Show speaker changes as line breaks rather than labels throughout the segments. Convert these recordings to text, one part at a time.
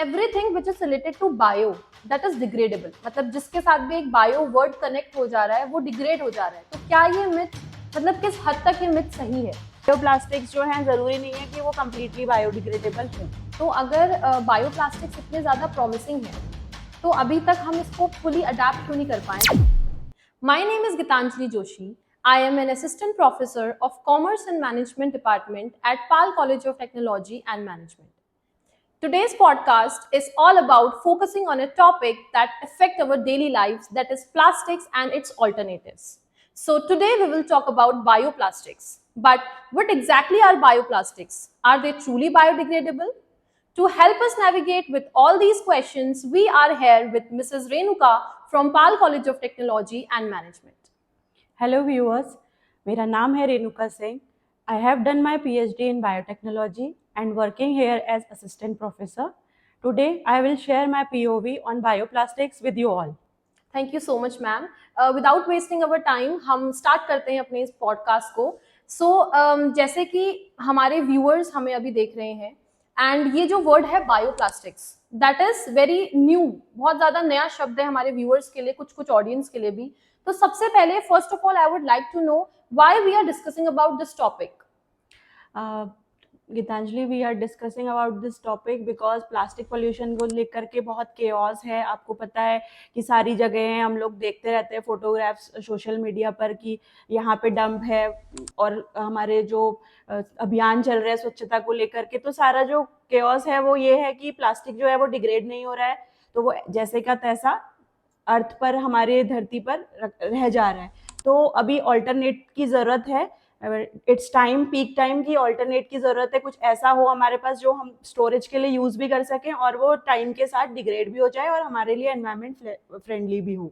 everything which is related to bio that is degradable, मतलब जिसके साथ भी एक बायो वर्ड कनेक्ट हो जा रहा है वो डिग्रेड हो जा रहा है। तो क्या ये मिथ, मतलब किस हद तक ये मिथ सही है?
बायोप्लास्टिक्स जो हैं ज़रूरी नहीं है कि वो कम्प्लीटली बायोडिग्रेडेबल हों।
तो अगर बायोप्लास्टिक्स इतने ज़्यादा प्रॉमिसिंग है तो अभी तक हम इसको फुली अडेप्ट क्यों नहीं कर पाए? My name is Geetanjali Joshi. I am an assistant professor of Commerce and Management Department at Pal College of Technology and Management. Today's podcast is all about focusing on a topic that affects our daily lives, that is plastics and its alternatives. So today we will talk about bioplastics. But what exactly are bioplastics? Are they truly biodegradable? To help us navigate with all these questions, we are here with Mrs. Renuka from Pal College of Technology and Management.
Hello viewers, मेरा नाम है Renuka Singh. I have done my PhD in biotechnology and working here as assistant professor. Today I will share my POV on bioplastics with you all.
Thank you so much ma'am. Without wasting our time हम start करते हैं अपने इस podcast को. जैसे कि हमारे viewers हमें अभी देख रहे हैं एंड ये जो वर्ड है bioplastics, that is very new, बहुत ज़्यादा नया शब्द है हमारे व्यूअर्स के लिए, कुछ ऑडियंस के लिए भी. तो सबसे पहले first of all I would like to know why we are discussing about this topic.
Geetanjali, we are discussing about this topic because plastic pollution को लेकर के बहुत केओस है. आपको पता है कि सारी जगह हम लोग देखते रहते हैं फोटोग्राफ्स सोशल मीडिया पर कि यहाँ पे डंप है, और हमारे जो अभियान चल रहे हैं स्वच्छता को लेकर के, तो सारा जो केओस है वो ये है कि प्लास्टिक जो है वो डिग्रेड नहीं हो रहा है, तो वो जैसे का तैसा अर्थ पर, हमारे धरती पर रह जा रहा है. तो अभी ऑल्टरनेट की ज़रूरत है. इट्स टाइम, पीक टाइम की ऑल्टरनेट की ज़रूरत है. कुछ ऐसा हो हमारे पास जो हम स्टोरेज के लिए यूज़ भी कर सकें और वो टाइम के साथ डिग्रेड भी हो जाए और हमारे लिए एनवायरनमेंट फ्रेंडली भी हो.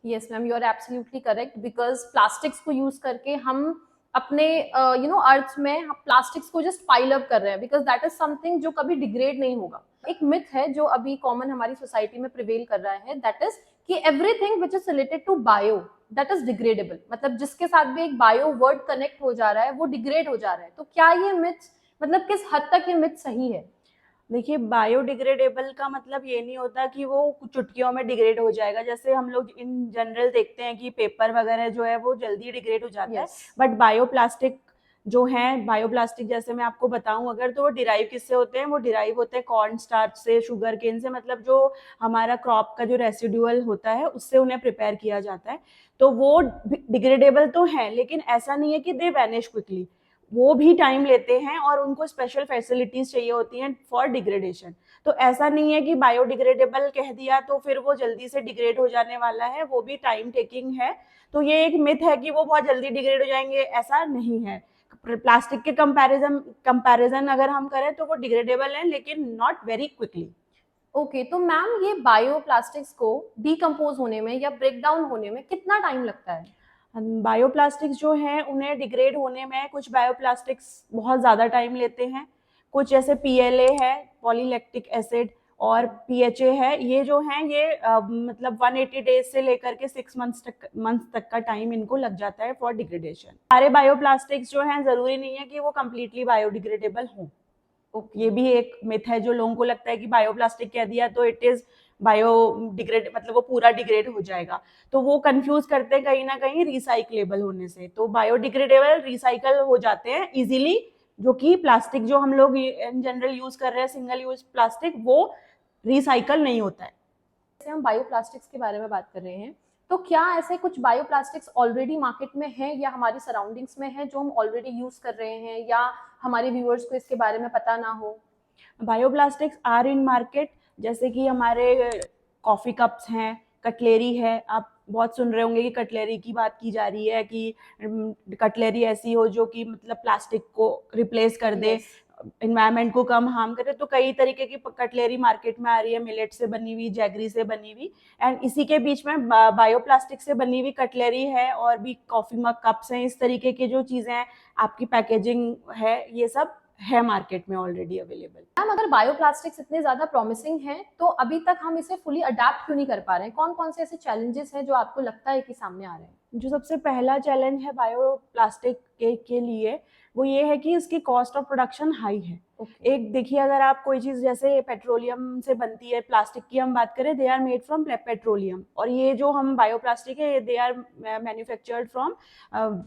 Yes ma'am, you are absolutely correct. Because plastics को यूज करके हम अपने अर्थ में प्लास्टिक्स को जस्ट पाइल अप कर रहे हैं, बिकॉज दैट इज समथिंग जो कभी डिग्रेड नहीं होगा. एक मिथ है जो अभी कॉमन हमारी सोसाइटी में प्रिवेल कर रहा है, दैट इज कि everything which is related to bio that is degradable, मतलब जिसके साथ भी एक बायो वर्ड कनेक्ट हो जा रहा है वो डिग्रेड हो जा रहा है. तो क्या ये मिथ, मतलब किस हद तक ये मिथ सही है?
देखिए, बायोडिग्रेडेबल का मतलब ये नहीं होता कि वो चुटकियों में डिग्रेड हो जाएगा. जैसे हम लोग इन जनरल देखते हैं कि पेपर वगैरह जो है वो जल्दी डिग्रेड हो जाता है, बट बायोप्लास्टिक जो है, बायोप्लास्टिक जैसे मैं आपको बताऊं अगर, तो वो डिराइव किससे होते हैं? वो डिराइव होते हैं कॉर्न स्टार्च से, शुगर केन से, मतलब जो हमारा क्रॉप का जो रेसिडुअल होता है उससे उन्हें प्रिपेयर किया जाता है. तो वो डिग्रेडेबल तो है, लेकिन ऐसा नहीं है कि दे वैनिश क्विकली. वो भी टाइम लेते हैं और उनको स्पेशल फैसिलिटीज चाहिए होती हैं फॉर डिग्रेडेशन. तो ऐसा नहीं है कि बायोडिग्रेडेबल कह दिया तो फिर वो जल्दी से डिग्रेड हो जाने वाला है, वो भी टाइम टेकिंग है. तो ये एक मिथ है कि वो बहुत जल्दी डिग्रेड हो जाएंगे, ऐसा नहीं है. प्लास्टिक के कंपैरिजन अगर हम करें तो वो डिग्रेडेबल है, लेकिन नॉट वेरी क्विकली.
ओके, तो मैम ये बायोप्लास्टिक्स को डिकम्पोज होने में या ब्रेक डाउन होने में कितना टाइम लगता है?
बायोप्लास्टिक्स जो हैं उन्हें डिग्रेड होने में कुछ बायोप्लास्टिक्स बहुत ज़्यादा टाइम लेते हैं. कुछ जैसे PLA है, पॉलीलैक्टिक एसिड, और PHA है, ये जो हैं ये मतलब 180 डेज से लेकर के 6 मंथ्स तक का टाइम इनको लग जाता है फॉर डिग्रेडेशन. सारे बायोप्लास्टिक्स जो हैं ज़रूरी नहीं है कि वो कम्प्लीटली बायोडिग्रेडेबल हों. ये भी एक मिथ है जो लोगों को लगता है कि बायोप्लास्टिक कह दिया तो इट इज बायोडिग्रेड, मतलब वो पूरा डिग्रेड हो जाएगा. तो वो कंफ्यूज करते हैं कहीं ना कहीं रिसाइक्लेबल होने से. तो बायोडिग्रेडेबल रिसाइकल हो जाते हैं इजीली, जो कि प्लास्टिक जो हम लोग इन जनरल यूज कर रहे हैं, सिंगल यूज प्लास्टिक, वो रिसाइकल नहीं होता है.
जैसे हम बायोप्लास्टिक्स के बारे में बात कर रहे हैं, तो क्या ऐसे कुछ बायोप्लास्टिक्स ऑलरेडी मार्केट में हैं या हमारी सराउंडिंग्स में हैं जो हम ऑलरेडी यूज कर रहे हैं या हमारे व्यूअर्स को इसके बारे में पता ना हो?
Bioplastics are in market. जैसे कि हमारे कॉफ़ी कप्स हैं, कटलेरी है. आप बहुत सुन रहे होंगे कि कटलेरी की बात की जा रही है कि कटलेरी ऐसी हो जो कि मतलब प्लास्टिक को रिप्लेस कर दे, इन्वायरमेंट को कम हार्म करे. तो कई तरीके की कटलेरी मार्केट में आ रही है, मिलेट से बनी हुई, जैगरी से बनी हुई, एंड इसी के बीच में बायोप्लास्टिक से बनी हुई कटलेरी है और भी कॉफ़ी मग कप्स हैं. इस तरीके की जो चीज़ें हैं, आपकी पैकेजिंग है, ये सब है मार्केट में ऑलरेडी अवेलेबल।
मैम अगर बायोप्लास्टिक्स इतने ज्यादा प्रॉमिसिंग हैं तो अभी तक हम इसे फुली अडेप्ट क्यों नहीं कर पा रहे हैं? कौन कौन से ऐसे चैलेंजेस हैं जो आपको लगता है कि सामने आ रहे हैं?
जो सबसे पहला चैलेंज है बायोप्लास्टिक के लिए वो ये है कि इसकी कॉस्ट ऑफ प्रोडक्शन हाई है। एक देखिए, अगर आप कोई चीज़ जैसे पेट्रोलियम से बनती है, प्लास्टिक की हम बात करें, they are made from petroleum, और ये जो हम बायोप्लास्टिक है they are manufactured from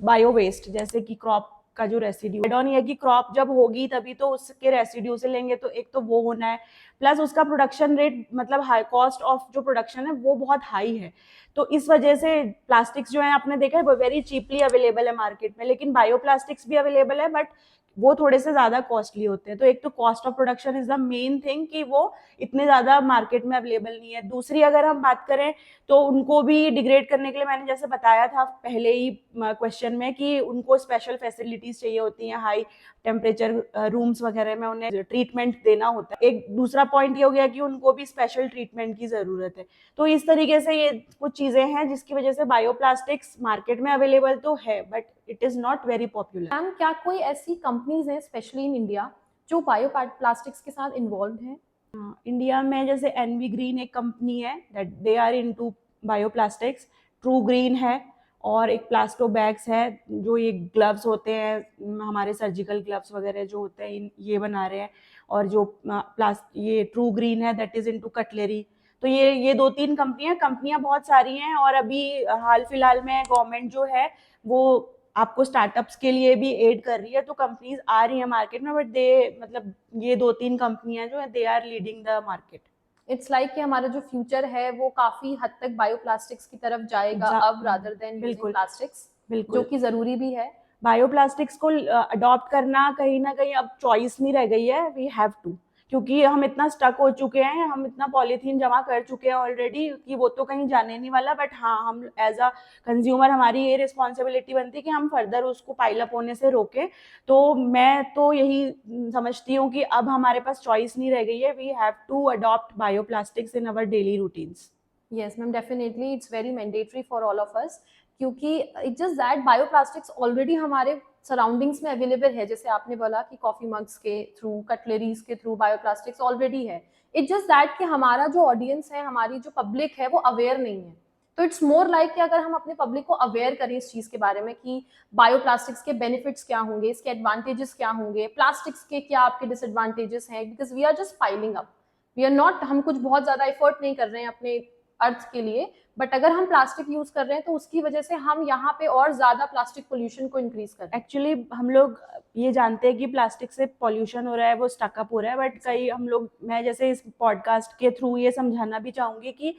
bio waste, जैसे कि क्रॉप का जो रेसिड्यू एड ऑन है कि क्रॉप जब होगी तभी तो उसके रेसिड्यू से लेंगे, तो एक तो वो होना है, प्लस उसका प्रोडक्शन रेट मतलब हाई कॉस्ट ऑफ जो प्रोडक्शन है वो बहुत हाई है। तो इस वजह से प्लास्टिक्स जो है आपने देखा है वो वेरी चीपली अवेलेबल है मार्केट में, लेकिन बायोप्लास्टिक्स भी अवेलेबल है बट वो थोड़े से ज्यादा कॉस्टली होते हैं। तो एक तो cost of production is the main thing कि वो इतने ज्यादा मार्केट में अवेलेबल नहीं है। दूसरी अगर हम बात करें तो उनको भी डिग्रेड करने के लिए मैंने जैसे बताया था पहले ही क्वेश्चन में कि उनको स्पेशल फैसिलिटीज चाहिए होती हैं, हाई टेम्परेचर रूम्स वगैरह में उन्हें ट्रीटमेंट देना होता है। एक दूसरा पॉइंट ये हो गया कि उनको भी स्पेशल ट्रीटमेंट की जरूरत है। तो इस तरीके से ये कुछ चीजें हैं जिसकी वजह से बायोप्लास्टिक्स मार्केट में अवेलेबल तो है but it is not very popular.
Ma'am क्या कोई ऐसी कंपनीज हैं स्पेशली इन इंडिया जो बायोप्लास्टिक्स के साथ इन्वॉल्व हैं?
इंडिया में जैसे एनवी ग्रीन एक कंपनी है that they are into bioplastics, true green है, और एक प्लास्टो बैग्स है जो ये ग्लव्स होते हैं हमारे सर्जिकल ग्लव्स वगैरह जो होते हैं ये बना रहे हैं, और जो ये ट्रू ग्रीन है दैट इज इनटू कटलरी। तो ये 2-3 कंपनियां बहुत सारी हैं, और अभी हाल फिलहाल में गवर्नमेंट जो है वो आपको स्टार्टअप्स के लिए भी एड कर रही है, तो कंपनीज आ रही है मार्केट में, बट दे मतलब ये 2-3 कंपनियां जो है they are leading the market.
It's like कि हमारा जो फ्यूचर है वो काफी हद तक बायोप्लास्टिक्स की तरफ जाएगा अब रादर देन यूजिंग
बिल्कुल
प्लास्टिक्स,
बिल्कुल
जो कि जरूरी भी है।
बायोप्लास्टिक्स को अडॉप्ट करना कहीं ना कहीं अब चॉइस नहीं रह गई है, वी हैव टू, क्योंकि हम इतना स्टक हो चुके हैं, हम इतना पॉलीथीन जमा कर चुके हैं ऑलरेडी कि वो तो कहीं जाने नहीं वाला। बट हाँ, हम एज अ कंज्यूमर हमारी ये रिस्पॉन्सिबिलिटी बनती है कि हम फर्दर उसको पाइल अप होने से रोकें। तो मैं तो यही समझती हूँ कि अब हमारे पास चॉइस नहीं रह गई है, we have to adopt bioplastics in our daily routines.
Yes ma'am, definitely it's very mandatory for all of us, क्योंकि it's just that bioplastics already हमारे सराउंडिंग्स में अवेलेबल है। जैसे आपने बोला कि कॉफी मग्स के थ्रू, कटलरीज के थ्रू बायोप्लास्टिक्स ऑलरेडी है। इट्स जस्ट दैट कि हमारा जो ऑडियंस है, हमारी जो पब्लिक है वो अवेयर नहीं है। तो इट्स मोर लाइक कि अगर हम अपने पब्लिक को अवेयर करें इस चीज के बारे में कि बायोप्लास्टिक्स के बेनिफिट्स क्या होंगे, इसके एडवांटेजेस क्या होंगे, प्लास्टिक्स के क्या आपके डिसएडवांटेजेस हैं, because we are just piling up, we are not, हम कुछ बहुत ज्यादा एफर्ट नहीं कर रहे हैं अपने अर्थ के लिए, बट अगर हम प्लास्टिक यूज कर रहे हैं तो उसकी वजह से हम यहाँ पे और ज्यादा प्लास्टिक पोल्यूशन को इंक्रीज कर रहे हैं।
एक्चुअली हम लोग ये जानते हैं कि प्लास्टिक से पॉल्यूशन हो रहा है, वो स्टकअप हो रहा है, बट कई हम लोग, मैं जैसे इस पॉडकास्ट के थ्रू ये समझाना भी चाहूंगी कि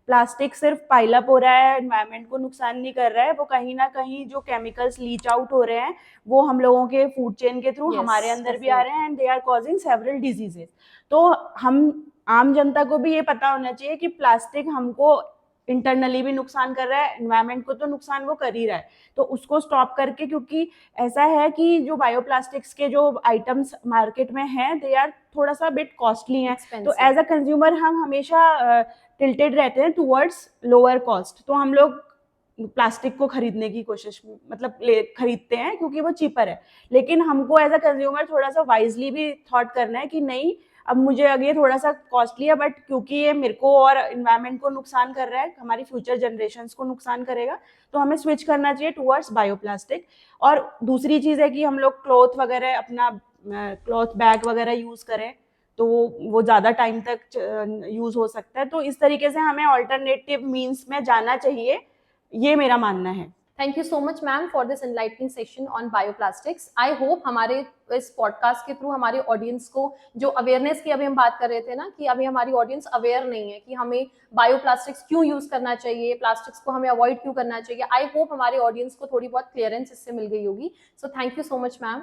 प्लास्टिक सिर्फ पाइलअप हो रहा है, एनवायरनमेंट को नुकसान नहीं कर रहा है, वो कहीं ना कहीं जो केमिकल्स लीच आउट हो रहे हैं वो हम लोगों के फूड चेन के थ्रू हमारे अंदर भी आ रहे हैं, and they are causing several diseases. तो हम आम जनता को भी ये पता होना चाहिए कि प्लास्टिक हमको इंटरनली भी नुकसान कर रहा है, एनवायरनमेंट को तो नुकसान वो कर ही रहा है, तो उसको स्टॉप करके, क्योंकि ऐसा है कि जो बायोप्लास्टिक्स के जो आइटम्स मार्केट में हैं दे आर थोड़ा सा बिट कॉस्टली हैं, तो एज अ कंज्यूमर हम हमेशा टिल्टेड रहते हैं टुवर्ड्स लोअर कॉस्ट, तो हम लोग प्लास्टिक को खरीदने की कोशिश मतलब खरीदते हैं क्योंकि वो चीपर है। लेकिन हमको एज अ कंज्यूमर थोड़ा सा वाइजली भी थॉट करना है कि नहीं, अब मुझे अगर ये थोड़ा सा कॉस्टली है बट क्योंकि ये मेरे को और इन्वायरमेंट को नुकसान कर रहा है, हमारी फ्यूचर जनरेशन्स को नुकसान करेगा, तो हमें स्विच करना चाहिए टुवर्ड्स बायोप्लास्टिक। और दूसरी चीज़ है कि हम लोग क्लॉथ वगैरह, अपना क्लॉथ बैग वगैरह यूज़ करें तो वो ज़्यादा टाइम तक यूज़ हो सकता है। तो इस तरीके से हमें ऑल्टरनेटिव मीन्स में जाना चाहिए, ये मेरा मानना है।
Thank you so much ma'am for this enlightening session on bioplastics. I hope हमारे इस पॉडकास्ट के थ्रू हमारे ऑडियंस को, जो अवेयरनेस की अभी हम बात कर रहे थे ना, कि अभी हमारी ऑडियंस अवेयर नहीं है कि हमें बायोप्लास्टिक्स क्यों यूज करना चाहिए, प्लास्टिक्स को हमें अवॉइड क्यों करना चाहिए। आई होप हमारे ऑडियंस को थोड़ी बहुत क्लियरेंस इससे मिल गई होगी। So thank you so much ma'am.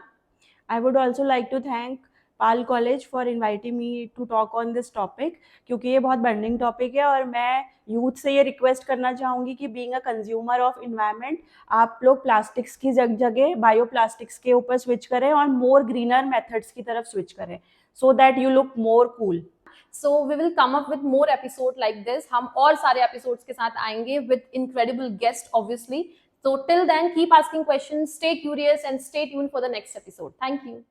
I would also like to thank Pal college for inviting me to talk on this topic, क्योंकि ये बहुत बर्निंग टॉपिक है, और मैं यूथ से ये रिक्वेस्ट करना चाहूँगी कि being a consumer of environment, आप लोग प्लास्टिक्स की जगह बायोप्लास्टिक्स के ऊपर स्विच करें और मोर ग्रीनर मेथड्स की तरफ स्विच करें, so that you look more cool.
So we will come up with more episode like this. हम और सारे episodes के साथ आएंगे with incredible guest obviously. So till then keep asking questions, stay curious and stay tuned for the next episode. Thank you.